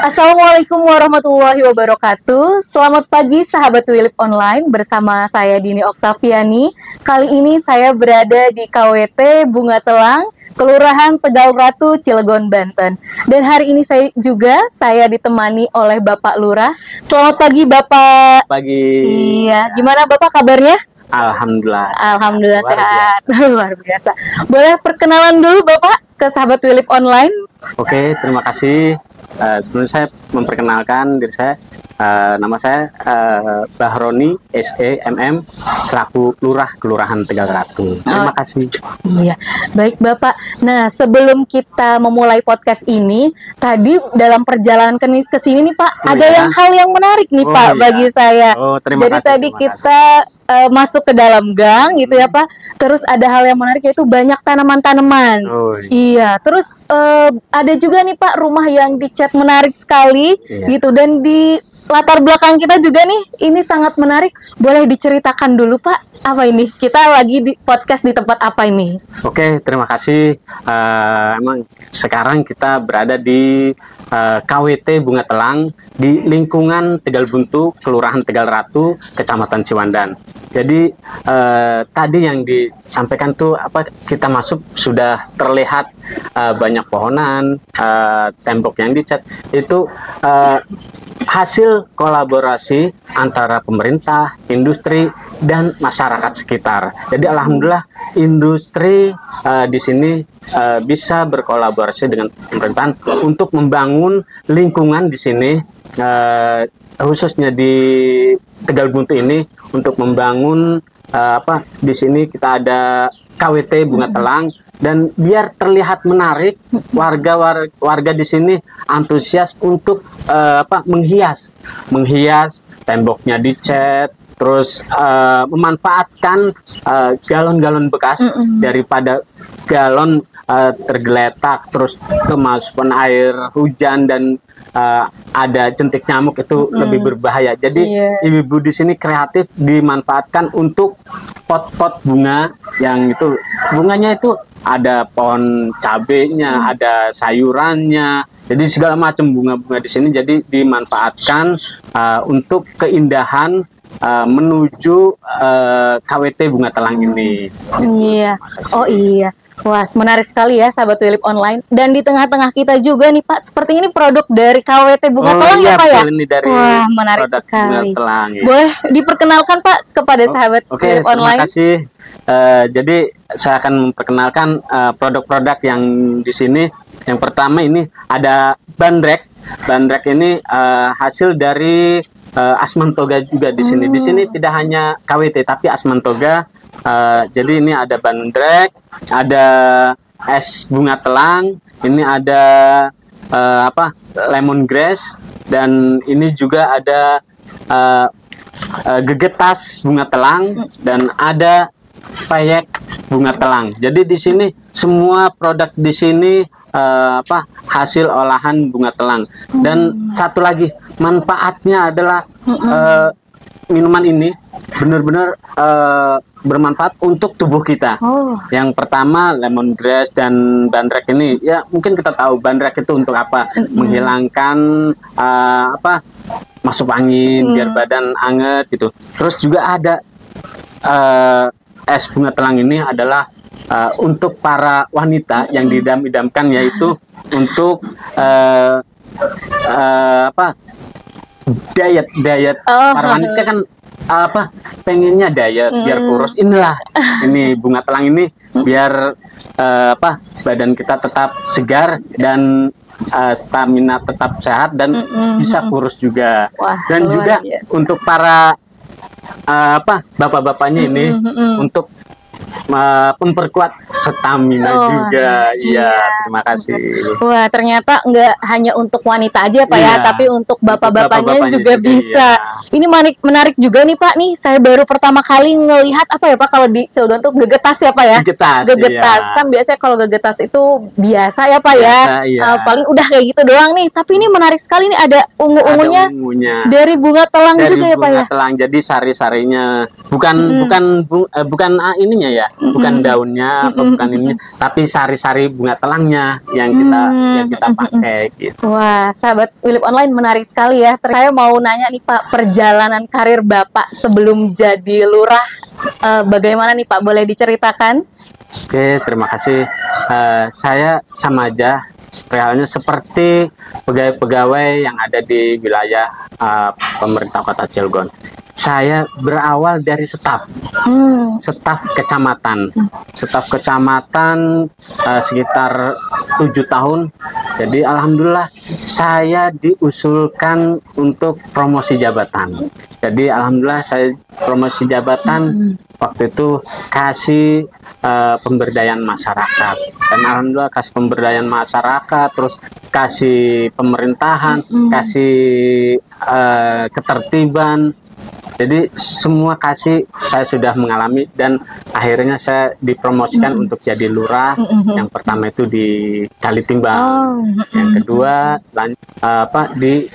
Assalamualaikum warahmatullahi wabarakatuh. Selamat pagi sahabat Wilip Online, bersama saya Dini Oktaviani. Kali ini saya berada di KWT Bunga Telang, Kelurahan Tegal Ratu, Cilegon, Banten. Dan hari ini saya ditemani oleh Bapak Lurah. Selamat pagi Bapak. Pagi. Iya, gimana Bapak kabarnya? Alhamdulillah. Alhamdulillah sehat. Luar biasa. Boleh perkenalan dulu Bapak ke sahabat Wilip Online? Oke, terima kasih. Sebelumnya saya memperkenalkan diri saya. Nama saya Bahroni SEMM selaku Lurah Kelurahan Tegal Ratu. Terima kasih. Iya, baik Bapak. Nah, sebelum kita memulai podcast ini, tadi dalam perjalanan ke sini nih Pak, ada hal yang menarik nih Pak bagi saya. Terima Jadi kasih, tadi kita masuk ke dalam gang gitu ya Pak. Terus ada hal yang menarik, yaitu banyak tanaman-tanaman. Iya, terus ada juga nih Pak rumah yang dicat menarik sekali gitu, dan di latar belakang kita juga nih ini sangat menarik. Boleh diceritakan dulu Pak, apa ini? Kita lagi di podcast di tempat apa ini? Oke, terima kasih. Emang sekarang kita berada di KWT Bunga Telang di lingkungan Tegal Buntu, Kelurahan Tegal Ratu, Kecamatan Ciwandan. Jadi tadi yang disampaikan tuh kita masuk sudah terlihat banyak pohonan, tembok yang dicat. Itu hasil kolaborasi antara pemerintah, industri, dan masyarakat sekitar. Jadi alhamdulillah industri di sini bisa berkolaborasi dengan pemerintahan untuk membangun lingkungan di sini, khususnya di Tegal Buntu ini, untuk membangun di sini kita ada KWT Bunga Telang, dan biar terlihat menarik, warga di sini antusias untuk menghias temboknya dicat, terus memanfaatkan galon-galon bekas daripada galon tergeletak terus kemasukan air hujan dan ada jentik nyamuk, itu lebih berbahaya. Jadi ibu-ibu di sini kreatif, dimanfaatkan untuk pot-pot bunga yang itu bunganya itu ada pohon cabenya, ada sayurannya. Jadi segala macam bunga-bunga di sini jadi dimanfaatkan untuk keindahan menuju KWT Bunga Telang ini. Iya. Oh iya. Wah, menarik sekali ya sahabat Wilip Online. Dan di tengah-tengah kita juga nih Pak, seperti ini produk dari KWT Bunga Telang ya Pak ya? Ini dari wah, menarik sekali. Bunga Telang, ya. Boleh diperkenalkan Pak kepada sahabat Wilip Online? Terima kasih. Jadi saya akan memperkenalkan produk-produk yang di sini. Yang pertama ini ada bandrek. Bandrek ini hasil dari Asmantoga juga di sini. Di sini tidak hanya KWT tapi Asmantoga. Jadi ini ada bandrek, ada es bunga telang, ini ada lemongrass, dan ini juga ada gegetas bunga telang, dan ada peyek bunga telang. Jadi di sini semua produk di sini hasil olahan bunga telang. Dan satu lagi, manfaatnya adalah minuman ini benar-benar bermanfaat untuk tubuh kita. Yang pertama lemongrass dan bandrek ini, ya mungkin kita tahu bandrek itu untuk apa? Menghilangkan masuk angin, biar badan anget gitu. Terus juga ada es bunga telang ini adalah untuk para wanita yang didam-idamkan, yaitu untuk diet para wanita kan pengennya diet biar kurus. Ini bunga telang ini biar badan kita tetap segar dan stamina tetap sehat dan bisa kurus juga. Dan juga untuk para bapak-bapaknya ini untuk memperkuat stamina juga. Iya, terima kasih. Wah, ternyata nggak hanya untuk wanita aja Pak ya, tapi untuk bapak-bapaknya juga bisa. Ini menarik juga nih Pak. Nih saya baru pertama kali ngelihat ya Pak, kalau di Cilegon tuh gegetas ya Pak ya. Gegetas. Kan biasanya kalau gegetas itu biasa ya Pak ya. Paling udah kayak gitu doang nih. Tapi ini menarik sekali nih, ada ungu-ungunya dari bunga telang juga ya Pak ya. Telang. Jadi sari-sarinya bukan ininya bunganya ya, bukan daunnya atau bukan ini, tapi sari-sari bunga telangnya yang kita pakai gitu. Wah, sahabat Willip Online, menarik sekali ya. Saya mau nanya nih Pak, perjalanan karir Bapak sebelum jadi lurah bagaimana nih Pak? Boleh diceritakan? Oke, terima kasih. Saya sama aja, realnya seperti pegawai-pegawai yang ada di wilayah pemerintah Kota Cilegon. Saya berawal dari staf kecamatan, sekitar 7 tahun. Jadi alhamdulillah saya diusulkan untuk promosi jabatan. Jadi alhamdulillah saya promosi jabatan, waktu itu kasih pemberdayaan masyarakat, dan alhamdulillah kasih pemberdayaan masyarakat, terus kasih pemerintahan, kasih ketertiban. Jadi semua saya sudah mengalami, dan akhirnya saya dipromosikan untuk jadi lurah. Yang pertama itu di Kalitimbang, yang kedua di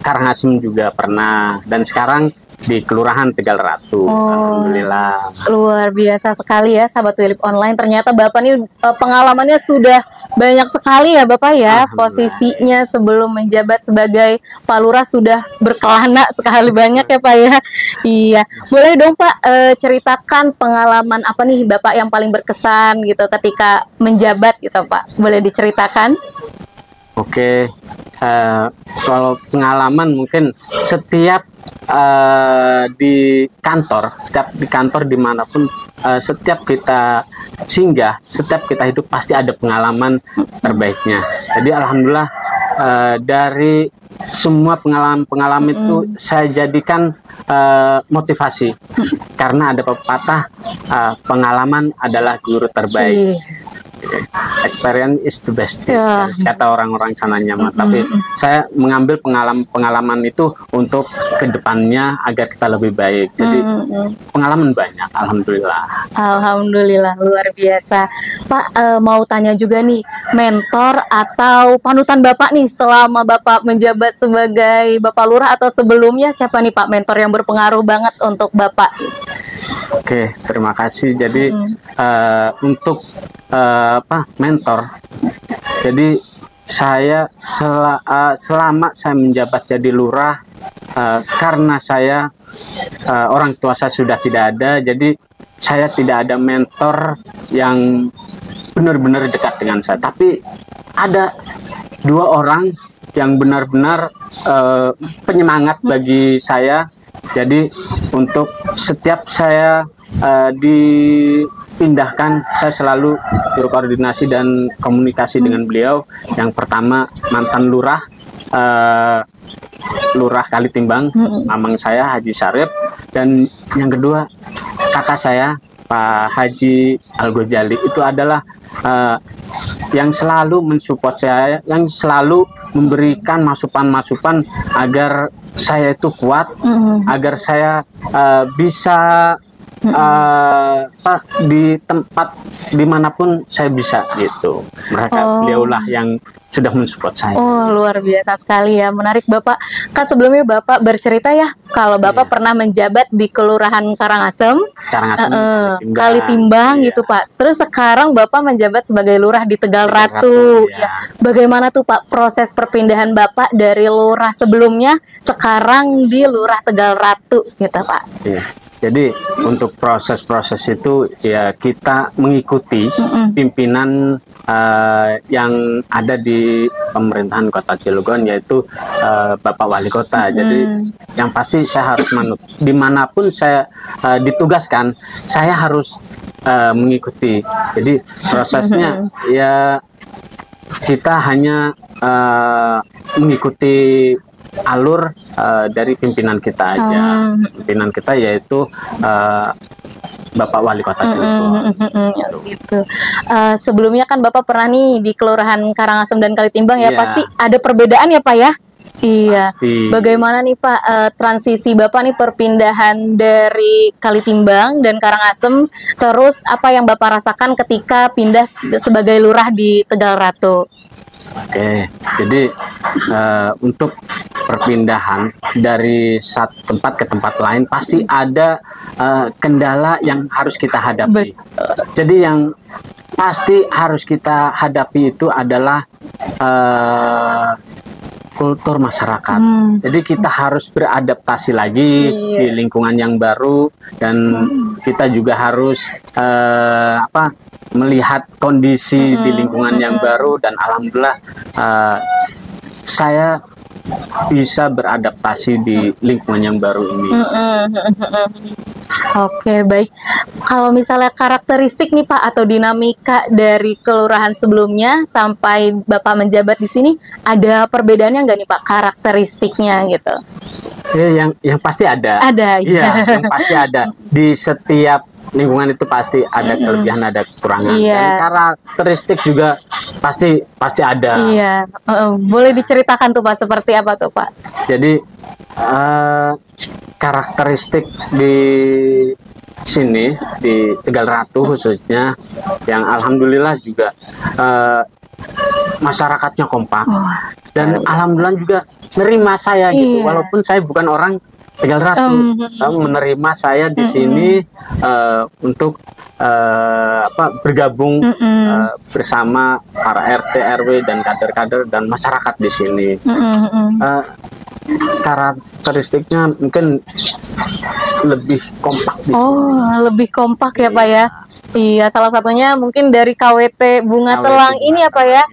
Karangasem juga pernah, dan sekarang di Kelurahan Tegal Ratu. Alhamdulillah. Luar biasa sekali ya sahabat Willip Online. Ternyata Bapak ini pengalamannya sudah banyak sekali ya Bapak ya. Posisinya sebelum menjabat sebagai Pak Lurah sudah berkelana sekali banyak ya Pak ya. Iya. Boleh dong Pak ceritakan pengalaman apa nih Bapak yang paling berkesan gitu ketika menjabat gitu Pak. Boleh diceritakan? Oke. Kalau pengalaman mungkin setiap di kantor dimanapun, setiap kita singgah, setiap kita hidup pasti ada pengalaman terbaiknya. Jadi alhamdulillah dari semua pengalaman itu saya jadikan motivasi, karena ada pepatah pengalaman adalah guru terbaik. Experience is the best, kata orang-orang sananya. Tapi saya mengambil pengalaman itu untuk kedepannya agar kita lebih baik. Jadi pengalaman banyak, alhamdulillah. Alhamdulillah, luar biasa. Pak, mau tanya juga nih, mentor atau panutan Bapak nih selama Bapak menjabat sebagai Bapak Lurah atau sebelumnya, siapa nih Pak mentor yang berpengaruh banget untuk Bapak? Oke, terima kasih. Jadi untuk mentor, jadi saya selama saya menjabat jadi lurah, karena saya orang tua saya sudah tidak ada, jadi saya tidak ada mentor yang benar-benar dekat dengan saya. Tapi ada 2 orang yang benar-benar penyemangat bagi saya. Jadi untuk setiap saya dipindahkan, saya selalu berkoordinasi dan komunikasi dengan beliau. Yang pertama mantan lurah, Lurah Kalitimbang, mamang saya Haji Syarif, dan yang kedua kakak saya Pak Haji Al-Ghazali. Itu adalah yang selalu mensupport saya, yang selalu memberikan masukan-masukan agar saya itu kuat, agar saya bisa di tempat dimanapun saya bisa gitu. Beliaulah yang sudah mensupport saya. Oh, luar biasa sekali ya, menarik Bapak. Kan sebelumnya Bapak bercerita ya kalau Bapak pernah menjabat di Kelurahan Karangasem, Kalitimbang gitu Pak. Terus sekarang Bapak menjabat sebagai lurah di Tegal Ratu. Ya. Bagaimana tuh Pak proses perpindahan Bapak dari lurah sebelumnya sekarang di Lurah Tegal Ratu gitu Pak? Iya. Jadi untuk proses-proses itu ya kita mengikuti pimpinan yang ada di pemerintahan Kota Cilegon, yaitu Bapak Wali Kota. Jadi yang pasti saya harus manut. Dimanapun saya ditugaskan, saya harus mengikuti. Jadi prosesnya ya kita hanya mengikuti alur dari pimpinan kita aja. Pimpinan kita yaitu Bapak Wali Kota Cilegon. Gitu. Sebelumnya kan Bapak pernah nih di Kelurahan Karangasem dan Kalitimbang ya, pasti ada perbedaan ya Pak ya? Iya. Pasti. Bagaimana nih Pak transisi Bapak nih perpindahan dari Kalitimbang dan Karangasem, terus apa yang Bapak rasakan ketika pindah sebagai lurah di Tegal Ratu? Oke, jadi untuk perpindahan dari satu tempat ke tempat lain pasti ada kendala yang harus kita hadapi. Jadi yang pasti harus kita hadapi itu adalah kultur masyarakat. Jadi kita harus beradaptasi lagi di lingkungan yang baru, dan kita juga harus melihat kondisi di lingkungan yang baru, dan alhamdulillah saya bisa beradaptasi di lingkungan yang baru ini. Oke, baik. Kalau misalnya karakteristik nih Pak, atau dinamika dari kelurahan sebelumnya sampai Bapak menjabat di sini, ada perbedaannya nggak nih Pak karakteristiknya gitu? Ya, yang pasti ada. Ada. Iya, yang pasti ada. Di setiap lingkungan itu pasti ada kelebihan, ada kekurangan. Dan karakteristik juga pasti ada. Iya. Boleh diceritakan tuh Pak, seperti apa tuh Pak? Jadi karakteristik di sini di Tegal Ratu khususnya, yang alhamdulillah juga masyarakatnya kompak, dan alhamdulillah juga menerima saya gitu, walaupun saya bukan orang Tegal Ratu, menerima saya di sini untuk bergabung bersama para RT, RW dan kader-kader dan masyarakat di sini. Karakteristiknya mungkin lebih kompak. Lebih kompak ya Pak ya. Iya, salah satunya mungkin dari KWT Bunga Telang ini ya Pak ya.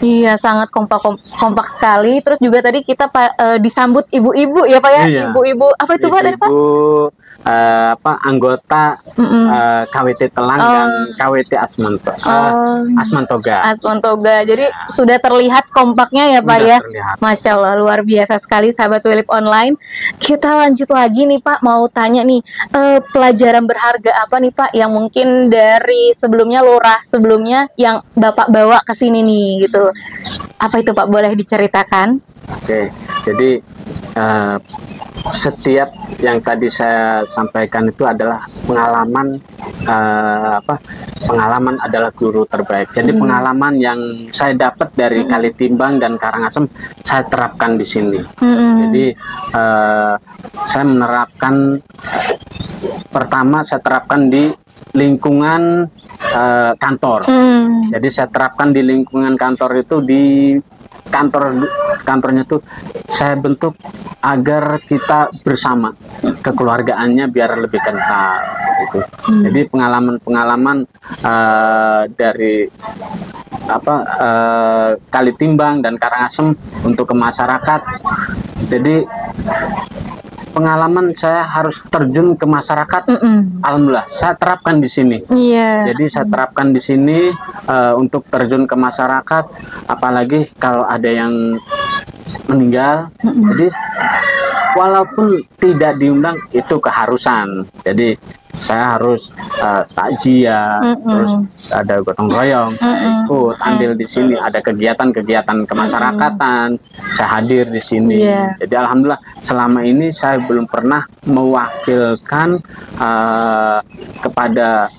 Iya, sangat kompak sekali. Terus juga tadi kita disambut ibu-ibu ya Pak ya. Ibu-ibu apa itu Pak dari Pak? Anggota KWT Telang dan KWT Asmantoga. Asmantoga. Jadi sudah terlihat kompaknya ya Pak ya. Terlihat. Masya Allah, luar biasa sekali sahabat Wilip Online. Kita lanjut lagi nih Pak, mau tanya nih, pelajaran berharga apa nih Pak yang mungkin dari sebelumnya lurah sebelumnya yang Bapak bawa ke sini nih gitu. Apa itu Pak, boleh diceritakan? Oke, jadi setiap yang tadi saya sampaikan itu adalah pengalaman, pengalaman adalah guru terbaik. Jadi pengalaman yang saya dapat dari Kalitimbang dan Karangasem saya terapkan di sini. Jadi saya menerapkan, pertama saya terapkan di lingkungan kantor. Jadi saya terapkan di lingkungan kantor itu, di kantornya tuh saya bentuk agar kita bersama, kekeluargaannya biar lebih kental gitu. Jadi pengalaman-pengalaman dari Kalitimbang dan Karangasem untuk ke masyarakat. Jadi pengalaman saya harus terjun ke masyarakat, alhamdulillah saya terapkan di sini. Jadi saya terapkan di sini untuk terjun ke masyarakat, apalagi kalau ada yang meninggal. Jadi walaupun tidak diundang itu keharusan. Jadi saya harus takziah, terus ada gotong royong, saya ikut andil di sini, ada kegiatan-kegiatan kemasyarakatan, saya hadir di sini. Jadi alhamdulillah selama ini saya belum pernah mewakilkan kepada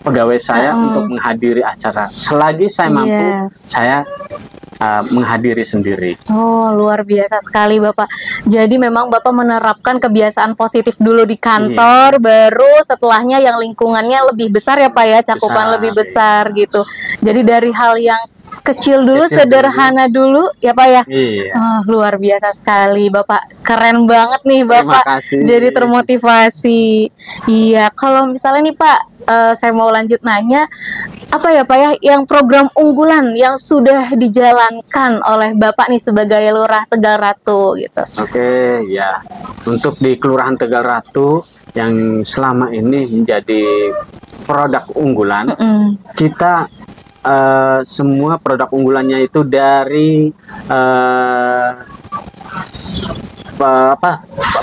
pegawai saya untuk menghadiri acara. Selagi saya mampu, saya menghadiri sendiri. Luar biasa sekali Bapak. Jadi memang Bapak menerapkan kebiasaan positif dulu di kantor, baru setelahnya yang lingkungannya lebih besar ya Pak ya, cakupan lebih besar gitu. Jadi dari hal yang kecil dulu, sederhana dulu ya Pak ya. Luar biasa sekali Bapak, keren banget nih Bapak. Jadi termotivasi. Iya, kalau misalnya nih Pak, saya mau lanjut nanya, apa ya Pak ya, yang program unggulan yang sudah dijalankan oleh Bapak nih sebagai Lurah Tegal Ratu gitu. Oke, ya. Untuk di Kelurahan Tegal Ratu yang selama ini menjadi produk unggulan, kita semua produk unggulannya itu dari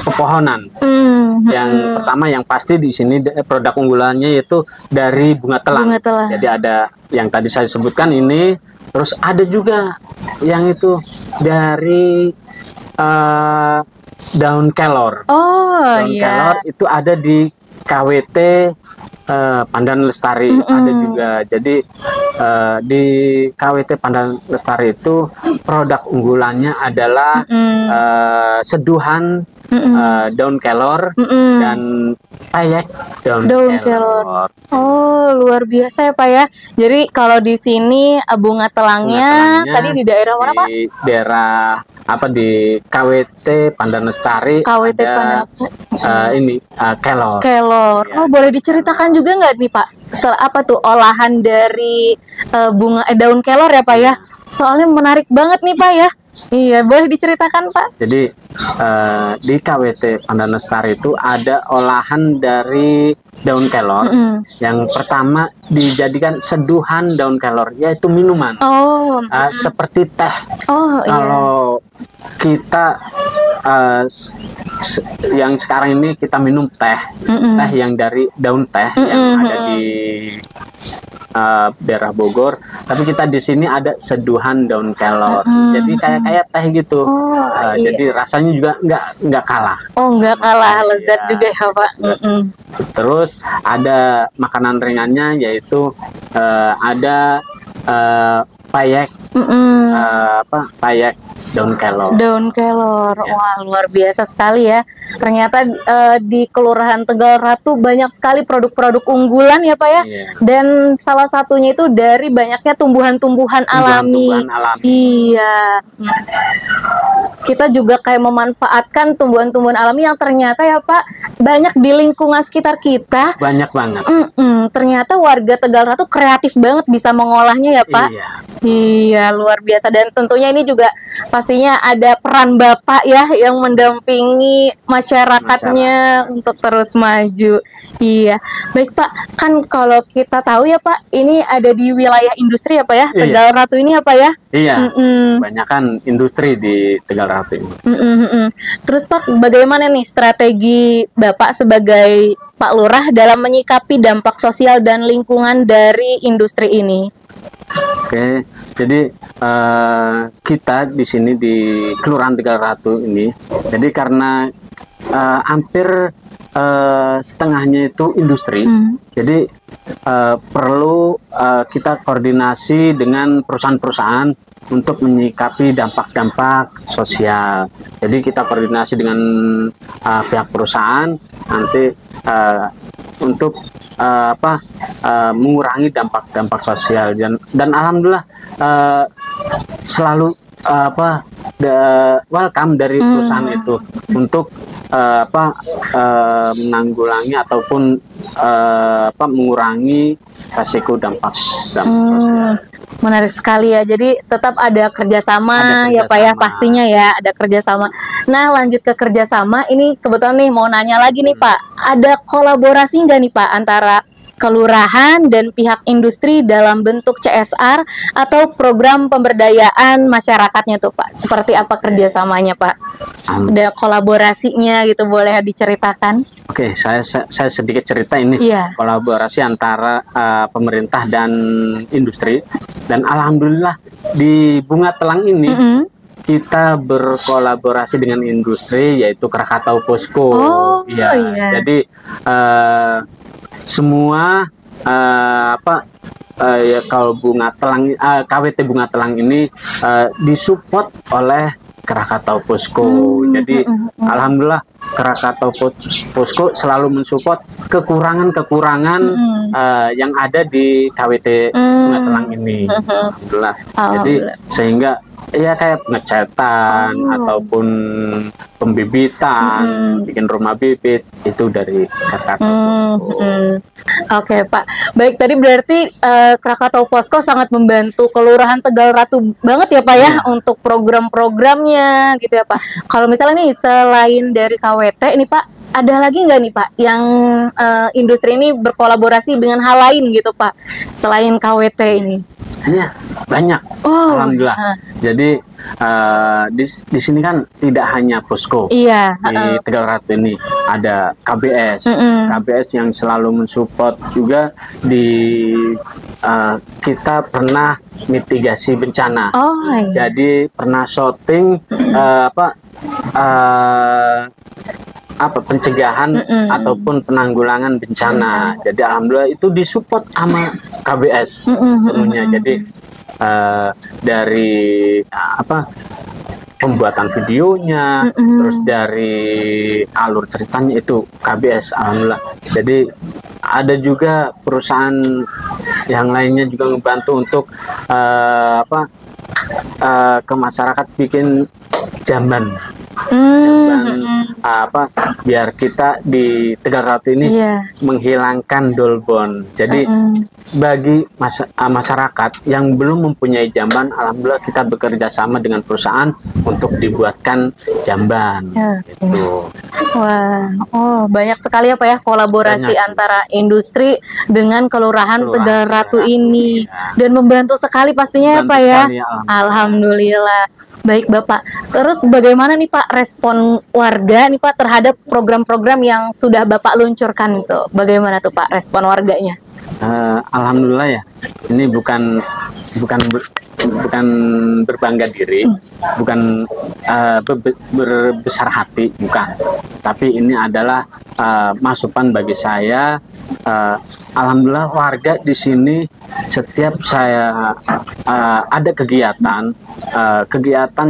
pepohonan. Yang pertama yang pasti di sini produk unggulannya itu dari bunga telang. Jadi ada yang tadi saya sebutkan ini, terus ada juga yang itu dari daun kelor. Daun kelor itu ada di KWT Pandan Lestari, ada juga. Jadi di KWT Pandan Lestari itu produk unggulannya adalah seduhan daun kelor dan payek daun kelor. Oh, luar biasa ya Pak ya. Jadi kalau di sini bunga telangnya tadi di daerah mana Pak? Di daerah di KWT Pandan Lestari. KWT Pandan ini kelor. Kelor. Ya. Oh, boleh diceritakan juga nggak nih Pak? Apa tuh olahan dari bunga daun kelor ya Pak ya? Soalnya menarik banget nih Pak ya. Iya, boleh diceritakan Pak? Jadi di KWT Pandan Lestari itu ada olahan dari daun kelor. Yang pertama dijadikan seduhan daun kelor, yaitu minuman. Oh, seperti teh. Oh, kalau kita yang sekarang ini kita minum teh, teh yang dari daun teh yang ada di daerah Bogor, tapi kita di sini ada seduhan daun kelor, jadi kayak teh gitu. Iya. Jadi rasanya juga nggak kalah. Oh, nggak kalah lezat juga ya Pak. Terus ada makanan ringannya, yaitu ada payek, payek daun kelor. Daun kelor, Ya. wah luar biasa sekali ya. Ternyata di Kelurahan Tegal Ratu banyak sekali produk-produk unggulan ya Pak ya. Iya. Dan salah satunya itu dari banyaknya tumbuhan-tumbuhan alami. Tumbuhan alami. Iya. Kita juga kayak memanfaatkan tumbuhan-tumbuhan alami yang ternyata ya Pak banyak di lingkungan sekitar kita. Banyak banget. Ternyata warga Tegal Ratu kreatif banget bisa mengolahnya ya Pak. Iya. Iya, luar biasa. Dan tentunya ini juga pastinya ada peran Bapak ya yang mendampingi masyarakatnya untuk terus maju. Iya. Baik Pak, kan kalau kita tahu ya Pak, ini ada di wilayah industri ya Pak ya, Tegal Ratu ini apa ya? Iya. Banyakan industri di Tegal Ratu ini. Terus Pak, bagaimana nih strategi Bapak sebagai Pak Lurah dalam menyikapi dampak sosial dan lingkungan dari industri ini? Oke, jadi kita di sini di Kelurahan Tegal Ratu ini, jadi karena hampir setengahnya itu industri, jadi perlu kita koordinasi dengan perusahaan-perusahaan untuk menyikapi dampak-dampak sosial. Jadi kita koordinasi dengan pihak perusahaan nanti untuk mengurangi dampak-dampak sosial, dan alhamdulillah selalu welcome dari perusahaan itu untuk menanggulangi ataupun mengurangi resiko dampak sosial. Menarik sekali ya. Jadi tetap ada kerjasama ya Pak ya, pastinya ya ada kerjasama. Nah, lanjut ke kerjasama ini kebetulan nih mau nanya lagi nih Pak, ada kolaborasi nggak nih Pak antara kelurahan dan pihak industri dalam bentuk CSR atau program pemberdayaan masyarakatnya tuh Pak? Seperti apa kerjasamanya Pak? Ada kolaborasinya gitu, boleh diceritakan? Oke, saya sedikit cerita ini. Kolaborasi antara pemerintah dan industri, dan alhamdulillah di Bunga Telang ini kita berkolaborasi dengan industri, yaitu Krakatau Posko. Jadi semua kalau Bunga Telang, KWT Bunga Telang ini disupport oleh Krakatau Posko. Jadi alhamdulillah Krakatau Posko selalu mensupport kekurangan-kekurangan yang ada di KWT Bunga Telang ini. Alhamdulillah. Jadi sehingga ya kayak pengecatan ataupun pembibitan, bikin rumah bibit itu dari Krakatau Posko. Oke Pak, baik, tadi berarti Krakatau Posko sangat membantu Kelurahan Tegal Ratu banget ya Pak ya untuk program-programnya gitu ya Pak. Kalau misalnya nih selain dari KWT ini Pak, ada lagi nggak nih Pak yang industri ini berkolaborasi dengan hal lain gitu Pak selain KWT ini? Iya, banyak. Alhamdulillah. Jadi di sini kan tidak hanya Posko. Di Tegal Ratu ini ada KBS. KBS yang selalu mensupport juga di kita pernah mitigasi bencana. Jadi pernah shooting apa pencegahan ataupun penanggulangan bencana. Jadi alhamdulillah itu disupport sama KBS sepenuhnya. Jadi dari apa pembuatan videonya, terus dari alur ceritanya itu KBS alhamdulillah. Jadi ada juga perusahaan yang lainnya juga membantu untuk ke masyarakat bikin jamban. Apa biar kita di Tegal Ratu ini menghilangkan dolbon. Jadi bagi masyarakat yang belum mempunyai jamban, alhamdulillah kita bekerja sama dengan perusahaan untuk dibuatkan jamban. Gitu. Wah, banyak sekali apa ya kolaborasi antara industri dengan Kelurahan Tegal Ratu ini, dan membantu sekali pastinya ya Pak ya. Alhamdulillah. Baik Bapak, terus bagaimana nih Pak respon warga nih Pak terhadap program-program yang sudah Bapak luncurkan itu? Bagaimana tuh Pak respon warganya? Alhamdulillah ya, ini bukan berbangga diri, bukan berbesar hati, bukan. Tapi ini adalah masukan bagi saya. Alhamdulillah warga di sini setiap saya ada kegiatan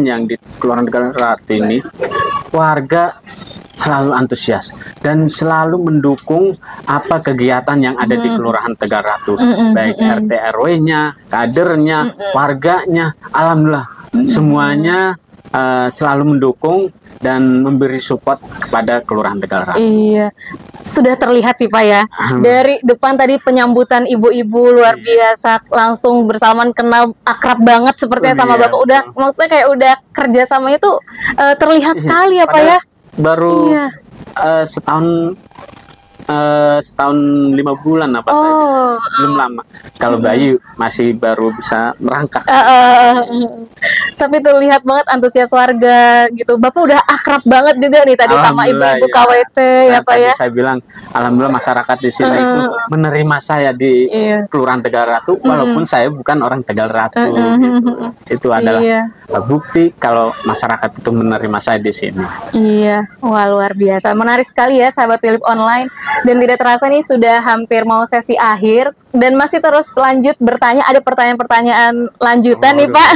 yang di Kelurahan Tegal Ratu ini, warga selalu antusias dan selalu mendukung apa kegiatan yang ada di Kelurahan Tegal Ratu, baik RT RW-nya, kadernya, warganya, alhamdulillah semuanya selalu mendukung dan memberi support kepada Kelurahan Tegal Ratu. Iya, sudah terlihat sih Pak ya. Dari depan tadi penyambutan ibu-ibu luar biasa, langsung bersamaan, kenal akrab banget sepertinya sama Bapak. Udah, maksudnya kayak udah kerjasamanya tuh terlihat sekali ya Pak ya. Baru setahun 5 bulan apa saja, belum lama. Kalau bayi masih baru bisa merangkak. Tapi terlihat banget antusias warga gitu. Bapak udah akrab banget juga nih tadi sama ibu-ibu KWT ya Pak ya. Saya bilang alhamdulillah masyarakat di sini itu menerima saya di Kelurahan Tegal Ratu walaupun saya bukan orang Tegal Ratu gitu. Itu adalah bukti kalau masyarakat itu menerima saya di sini. Iya, wah luar biasa. Menarik sekali ya sahabat Philip Online. Dan tidak terasa nih sudah hampir mau sesi akhir dan masih terus lanjut bertanya, ada pertanyaan-pertanyaan lanjutan nih Pak.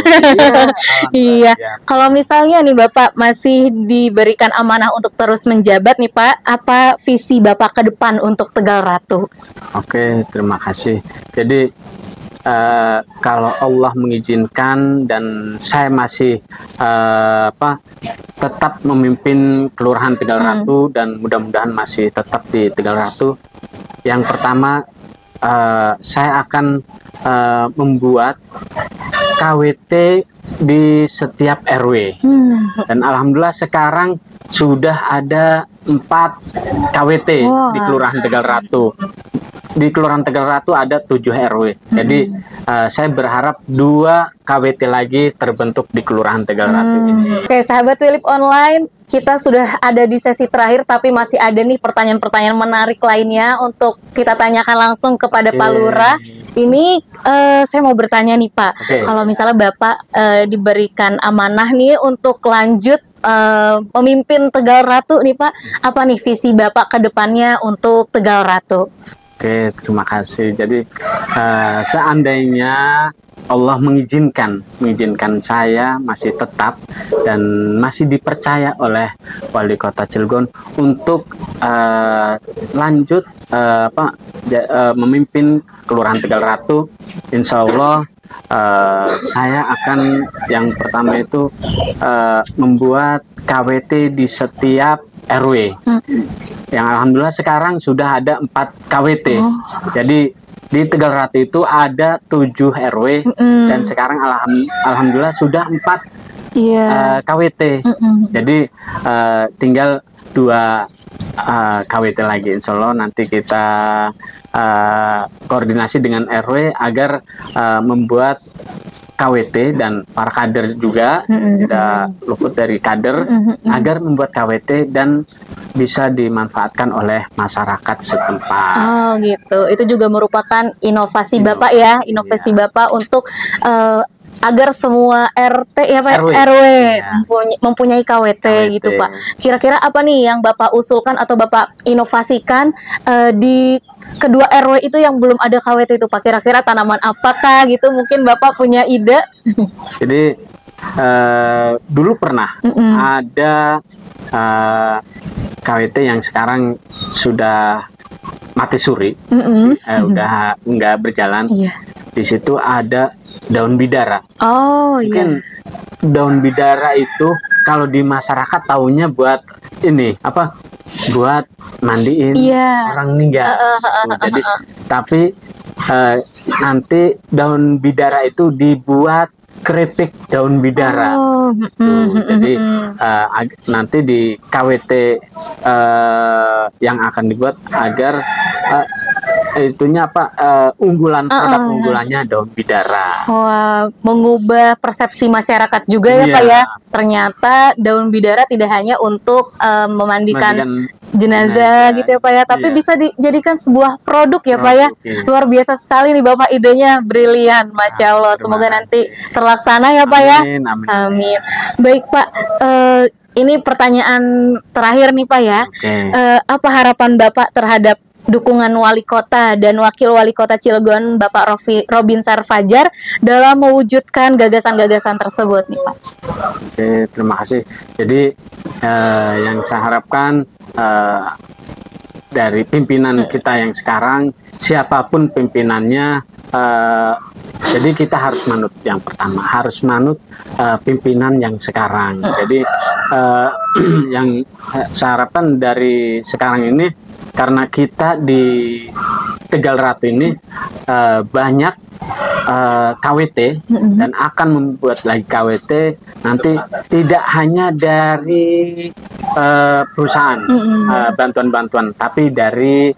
Iya. Kalau misalnya nih Bapak masih diberikan amanah untuk terus menjabat nih Pak, apa visi Bapak ke depan untuk Tegal Ratu? Oke, terima kasih. Jadi kalau Allah mengizinkan dan saya masih tetap memimpin Kelurahan Tegal Ratu dan mudah-mudahan masih tetap di Tegal Ratu. Yang pertama, saya akan membuat KWT di setiap RW. Dan alhamdulillah sekarang sudah ada 4 KWT di Kelurahan Tegal Ratu. Di Kelurahan Tegal Ratu ada 7 RW. Jadi saya berharap 2 KWT lagi terbentuk di Kelurahan Tegal Ratu ini. Oke, sahabat Philip Online, kita sudah ada di sesi terakhir, tapi masih ada nih pertanyaan-pertanyaan menarik lainnya untuk kita tanyakan langsung kepada Pak Lurah. Ini saya mau bertanya nih Pak, kalau misalnya Bapak diberikan amanah nih untuk lanjut memimpin Tegal Ratu nih Pak, apa nih visi Bapak ke depannya untuk Tegal Ratu? Oke, terima kasih. Jadi seandainya Allah mengizinkan saya masih tetap dan masih dipercaya oleh Wali Kota Cilegon untuk lanjut memimpin Kelurahan Tegal Ratu, insya Allah saya akan yang pertama itu membuat KWT di setiap RW. Yang alhamdulillah sekarang sudah ada 4 KWT. Jadi di Tegal Ratu itu ada 7 RW dan sekarang alhamdulillah sudah 4 KWT. Jadi tinggal 2 KWT lagi. Insya Allah nanti kita koordinasi dengan RW agar membuat KWT dan para kader juga tidak luput dari kader agar membuat KWT dan bisa dimanfaatkan oleh masyarakat setempat. Oh gitu, itu juga merupakan inovasi Bapak ya, inovasi Bapak untuk agar semua RT ya Pak, RW. RW Ya. mempunyai KWT gitu Pak. Kira-kira apa nih yang Bapak usulkan atau Bapak inovasikan di kedua RW itu yang belum ada KWT itu Pak? Kira-kira tanaman apakah gitu? Mungkin Bapak punya ide? Jadi dulu pernah ada KWT yang sekarang sudah mati suri, udah nggak berjalan. Iya. Di situ ada daun bidara. Oh Mungkin iya. daun bidara itu kalau di masyarakat taunya buat ini apa? Buat mandiin Iya. orang meninggal. Jadi tapi nanti daun bidara itu dibuat keripik daun bidara. Oh, Jadi nanti di KWT yang akan dibuat agar itunya apa produk unggulannya daun bidara. wah, mengubah persepsi masyarakat juga ya Iya. Pak ya. Ternyata daun bidara tidak hanya untuk memandikan jenazah gitu ya Pak ya, tapi Iya. bisa dijadikan sebuah produk ya Pak ya. Produk, iya. Luar biasa sekali nih Bapak, idenya brilian, Masya Allah. terima Semoga kasih. nanti terlaksana ya Pak ya. Amin, amin. Amin. Baik Pak, ini pertanyaan terakhir nih Pak ya. Oke. Apa harapan Bapak terhadap dukungan wali kota dan wakil wali kota Cilegon Bapak Robinsar Fajar dalam mewujudkan gagasan-gagasan tersebut nih Pak? Oke, terima kasih. Jadi yang saya harapkan dari pimpinan kita yang sekarang, siapapun pimpinannya, jadi kita harus manut. Yang pertama harus manut pimpinan yang sekarang. Jadi yang saya harapkan dari sekarang ini, karena kita di Tegal Ratu ini banyak KWT dan akan membuat lagi KWT nanti tidak hanya dari perusahaan bantuan-bantuan, tapi dari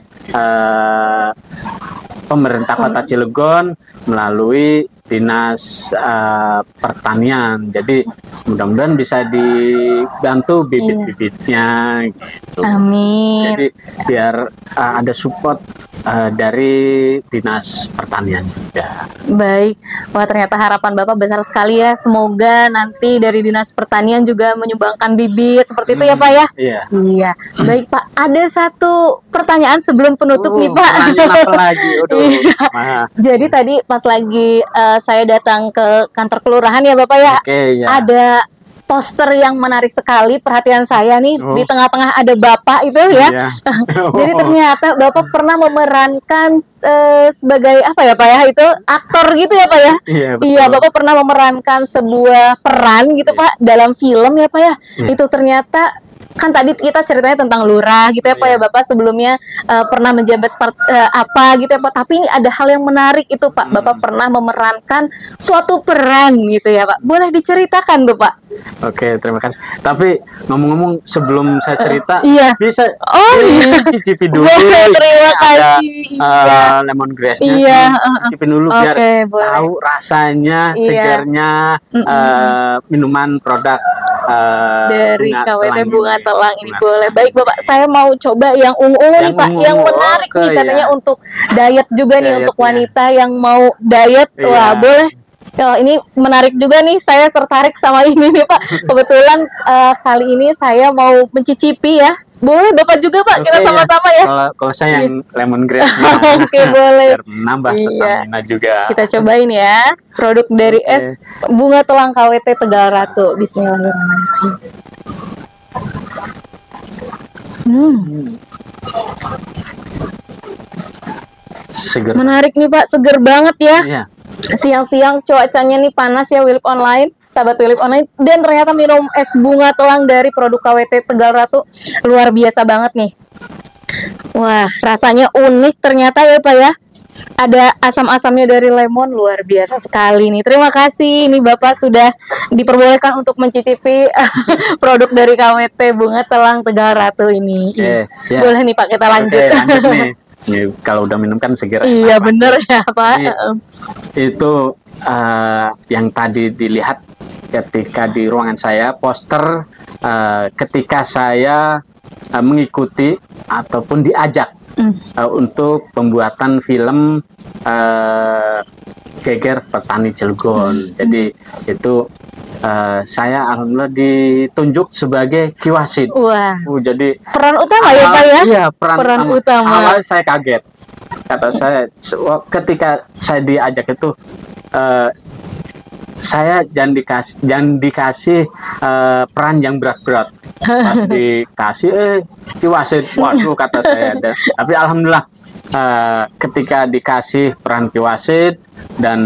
pemerintah Kota Cilegon melalui Dinas Pertanian. Jadi mudah-mudahan bisa dibantu bibit-bibitnya gitu. Amin. Jadi biar ada support dari Dinas Pertanian. Ya. Baik, wah ternyata harapan Bapak besar sekali ya. Semoga nanti dari Dinas Pertanian juga menyumbangkan bibit seperti itu ya Pak ya. Iya. Iya. Baik Pak, ada satu pertanyaan sebelum penutup nih Pak. Pertanyaan apa lagi? Aduh. Iya. Nah, Jadi tadi pas lagi saya datang ke kantor kelurahan ya Bapak ya, Oke, ya. ada poster yang menarik sekali perhatian saya nih. Oh. Di tengah-tengah ada Bapak itu ya. Iya. Jadi ternyata Bapak pernah memerankan sebagai apa ya Pak ya, itu aktor gitu ya Pak ya. Iya, betul. Iya, Bapak pernah memerankan sebuah peran gitu Iya. Pak dalam film ya Pak ya. Iya. Itu ternyata kan tadi kita ceritanya tentang lurah gitu ya Pak ya, Iya. Bapak sebelumnya pernah menjabat apa gitu ya Pak. Tapi ini ada hal yang menarik itu Pak. Bapak pernah memerankan suatu peran gitu ya Pak. Boleh diceritakan tuh Pak? Oke, terima kasih. Tapi ngomong-ngomong sebelum saya cerita, Iya. bisa Oh, iya. cicipi dulu. Boleh, terima Ada, kasih. Iya. lemongrass-nya. Iya, Cicipin dulu biar Oke, boleh. tahu rasanya, Iya. segarnya minuman produk Dari KWT Bunga ini. Telang ini Bunga. boleh. Baik Bapak, saya mau coba yang ungu nih Yang Pak, ungu, yang menarik oke, nih katanya ya. untuk diet juga nih, Diet, untuk ya. wanita yang mau diet. Iya. Wah, boleh. Oh, ini menarik juga nih, saya tertarik sama ini nih Pak. Kebetulan kali ini saya mau mencicipi ya. Boleh Bapak juga Pak, kita Oke, sama-sama ya. Kalau saya yang lemongrass. Oke, boleh. Biar menambah Iya. stamina juga. Kita cobain ya, produk dari Oke. es Bunga Telang KWT Tegal Ratu. Bismillahirrahmanirrahim. Seger. Menarik nih Pak, seger banget ya. Iya. Siang-siang cuacanya nih panas ya, Willip Online, sahabat Willip Online, dan ternyata minum es bunga telang dari produk KWT Tegal Ratu luar biasa banget nih. Wah, rasanya unik ternyata ya Pak ya. Ada asam-asamnya dari lemon, luar biasa sekali nih. Terima kasih, ini Bapak sudah diperbolehkan untuk mencicipi produk dari KWT Bunga Telang Tegal Ratu ini. Oke, ya. Boleh nih Pak, kita lanjut. Oke, lanjut nih. Nih, kalau udah minum kan segera. Iya enak, Pak. bener ya Pak. Jadi, itu yang tadi dilihat ketika di ruangan saya, poster ketika saya mengikuti ataupun diajak untuk pembuatan film Geger Petani Cilegon. Jadi itu saya alhamdulillah ditunjuk sebagai Kiwasit. Wah. Jadi peran utama ya Pak ya? Iya, peran utama. Awalnya saya kaget. Kata saya ketika saya diajak itu saya jangan dikasih peran yang berat-berat. Pas dikasih Kiwasit, waduh kata saya. Tapi alhamdulillah ketika dikasih peran Kiwasit dan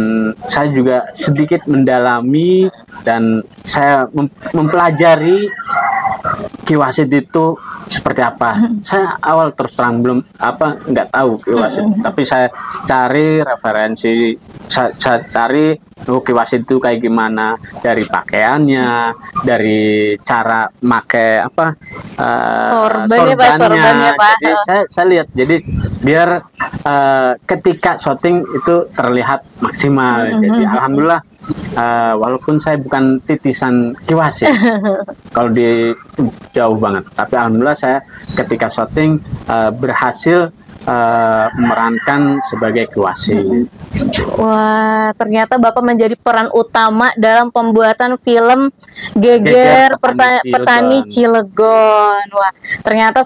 saya juga sedikit mendalami dan saya mempelajari Kiwasit itu seperti apa. Saya awal terus terang nggak tahu Kiwasit, tapi saya cari referensi, saya cari Kiwasit itu kayak gimana, dari pakaiannya, dari cara make sorbannya, Pak. Jadi saya lihat, jadi biar ketika syuting itu terlihat maksimal. Jadi alhamdulillah walaupun saya bukan titisan Kiwasit kalau di jauh banget, tapi alhamdulillah saya ketika syuting berhasil memerankan sebagai Kiwasit. Wah, ternyata Bapak menjadi peran utama dalam pembuatan film Geger Petani Cilegon. Wah, ternyata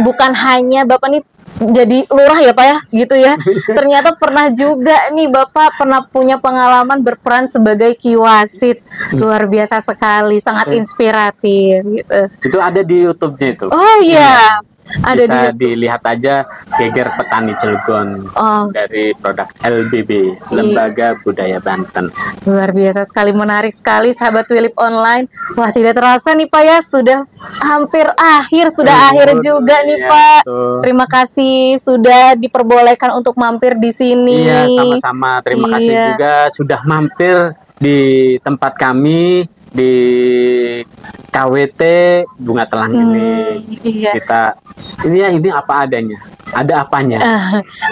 bukan hanya Bapak nih jadi lurah ya Pak ya, gitu ya. Ternyata pernah juga nih Bapak pernah punya pengalaman berperan sebagai Kiwasit. Luar biasa sekali, sangat inspiratif gitu. Itu ada di YouTube-nya itu. Oh iya. Ada bisa dilihat aja Geger Petani Cilegon dari produk LBB, Lembaga Budaya Banten. Luar biasa sekali, menarik sekali sahabat Wilip Online. Wah, tidak terasa nih Pak ya, sudah hampir akhir, akhir juga nih Pak. Terima kasih sudah diperbolehkan untuk mampir di sini. Iya, sama-sama. Terima kasih juga sudah mampir di tempat kami di KWT Bunga Telang ini. Kita ini apa adanya, ada apanya.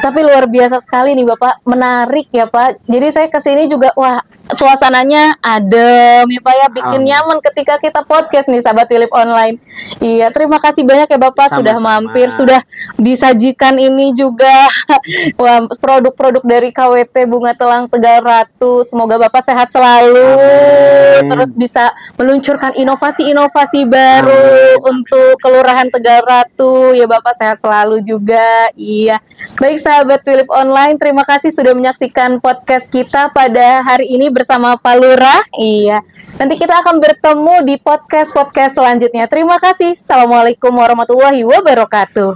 Tapi luar biasa sekali nih Bapak, menarik ya Pak. Jadi saya kesini juga, wah suasananya adem ya Pak ya, bikin nyaman ketika kita podcast nih sahabat Wilip Online. Iya, terima kasih banyak ya Bapak sudah mampir, sudah disajikan ini juga wah, produk-produk dari KWT Bunga Telang Tegal Ratu. Semoga Bapak sehat selalu, terus bisa meluncurkan inovasi-inovasi baru untuk Kelurahan Tegal Ratu. Ya Bapak sehat selalu juga. Iya. Baik sahabat Wilip Online, terima kasih sudah menyaksikan podcast kita pada hari ini bersama Pak Lurah. Iya. Nanti kita akan bertemu di podcast selanjutnya. Terima kasih. Assalamualaikum warahmatullahi wabarakatuh.